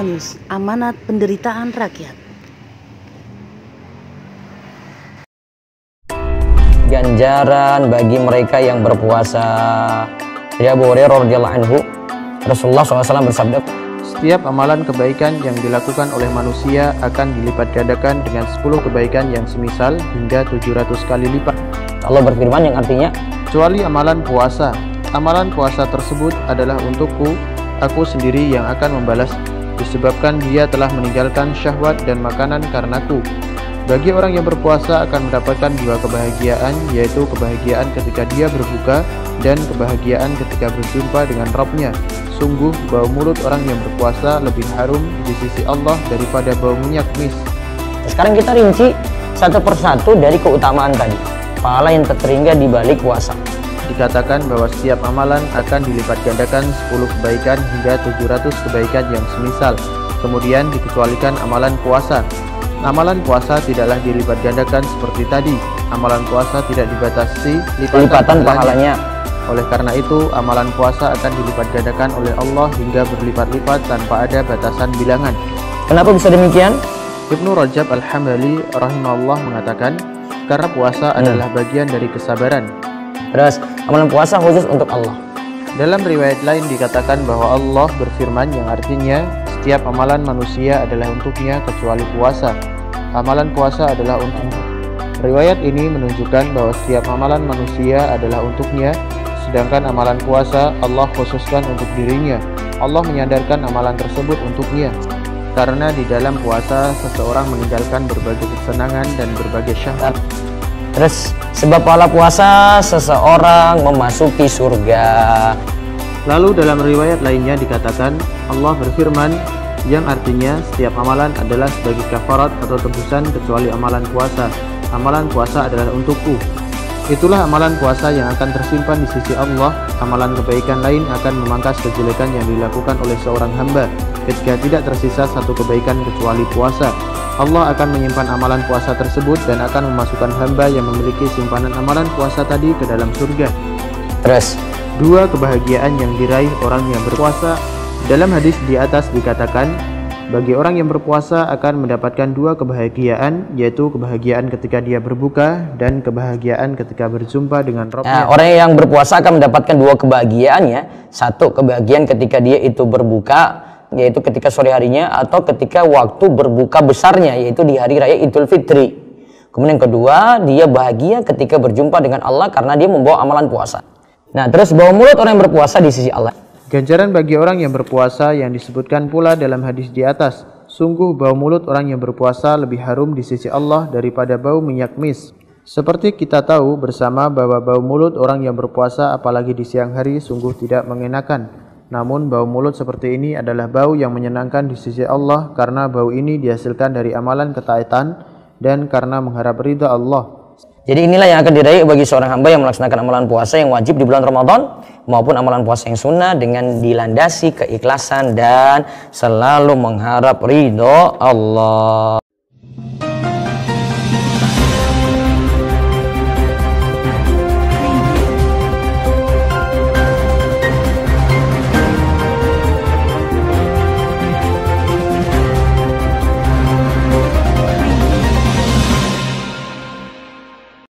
News, amanat penderitaan rakyat. Ganjaran bagi mereka yang berpuasa. Dari Abu Hurairah radhiyallahu anhu, Rasulullah SAW bersabda, setiap amalan kebaikan yang dilakukan oleh manusia akan dilipat gandakan dengan 10 kebaikan yang semisal hingga 700 kali lipat. Allah berfirman yang artinya, kecuali amalan puasa. Amalan puasa tersebut adalah untukku, aku sendiri yang akan membalas, disebabkan dia telah meninggalkan syahwat dan makanan karenaku. Bagi orang yang berpuasa akan mendapatkan dua kebahagiaan, yaitu kebahagiaan ketika dia berbuka dan kebahagiaan ketika berjumpa dengan Rabb-nya. Sungguh bau mulut orang yang berpuasa lebih harum di sisi Allah daripada bau minyak mis. Sekarang kita rinci satu persatu dari keutamaan tadi, pahala yang terhingga di balik puasa. Dikatakan bahwa setiap amalan akan dilipat gandakan 10 kebaikan hingga 700 kebaikan yang semisal. Kemudian dikecualikan amalan puasa. Amalan puasa tidaklah dilipat gandakan seperti tadi. Amalan puasa tidak dibatasi lipatan pahalanya. Oleh karena itu, amalan puasa akan dilipat gandakan oleh Allah hingga berlipat-lipat tanpa ada batasan bilangan. Kenapa bisa demikian? Ibnu Rajab Al-Hambali rahimahullah mengatakan, karena puasa adalah bagian dari kesabaran. Terus, amalan puasa khusus untuk Allah. Dalam riwayat lain dikatakan bahwa Allah berfirman yang artinya, setiap amalan manusia adalah untuknya kecuali puasa. Amalan puasa adalah untuknya. Riwayat ini menunjukkan bahwa setiap amalan manusia adalah untuknya, sedangkan amalan puasa Allah khususkan untuk dirinya. Allah menyandarkan amalan tersebut untuknya. Karena di dalam puasa seseorang meninggalkan berbagai kesenangan dan berbagai syahwat. Terus, sebab pahala puasa seseorang memasuki surga. Lalu dalam riwayat lainnya dikatakan Allah berfirman yang artinya setiap amalan adalah sebagai kafarat atau tebusan kecuali amalan puasa. Amalan puasa adalah untukku. Itulah amalan puasa yang akan tersimpan di sisi Allah. Amalan kebaikan lain akan memangkas kejelekan yang dilakukan oleh seorang hamba ketika tidak tersisa satu kebaikan kecuali puasa. Allah akan menyimpan amalan puasa tersebut dan akan memasukkan hamba yang memiliki simpanan amalan puasa tadi ke dalam surga. Terus, dua kebahagiaan yang diraih orang yang berpuasa. Dalam hadis di atas dikatakan, bagi orang yang berpuasa akan mendapatkan dua kebahagiaan, yaitu kebahagiaan ketika dia berbuka dan kebahagiaan ketika berjumpa dengan Rabb-nya. Orang yang berpuasa akan mendapatkan dua kebahagiaan ya. Satu, kebahagiaan ketika dia itu berbuka, yaitu ketika sore harinya, atau ketika waktu berbuka besarnya, yaitu di hari raya Idul Fitri. Kemudian yang kedua, dia bahagia ketika berjumpa dengan Allah karena dia membawa amalan puasa. Nah, terus bau mulut orang yang berpuasa di sisi Allah. Ganjaran bagi orang yang berpuasa yang disebutkan pula dalam hadis di atas. Sungguh bau mulut orang yang berpuasa lebih harum di sisi Allah daripada bau minyak mis. Seperti kita tahu bersama bahwa bau mulut orang yang berpuasa apalagi di siang hari sungguh tidak mengenakan. Namun bau mulut seperti ini adalah bau yang menyenangkan di sisi Allah karena bau ini dihasilkan dari amalan ketaatan dan karena mengharap ridha Allah. Jadi inilah yang akan diraih bagi seorang hamba yang melaksanakan amalan puasa yang wajib di bulan Ramadan maupun amalan puasa yang sunnah dengan dilandasi keikhlasan dan selalu mengharap ridho Allah.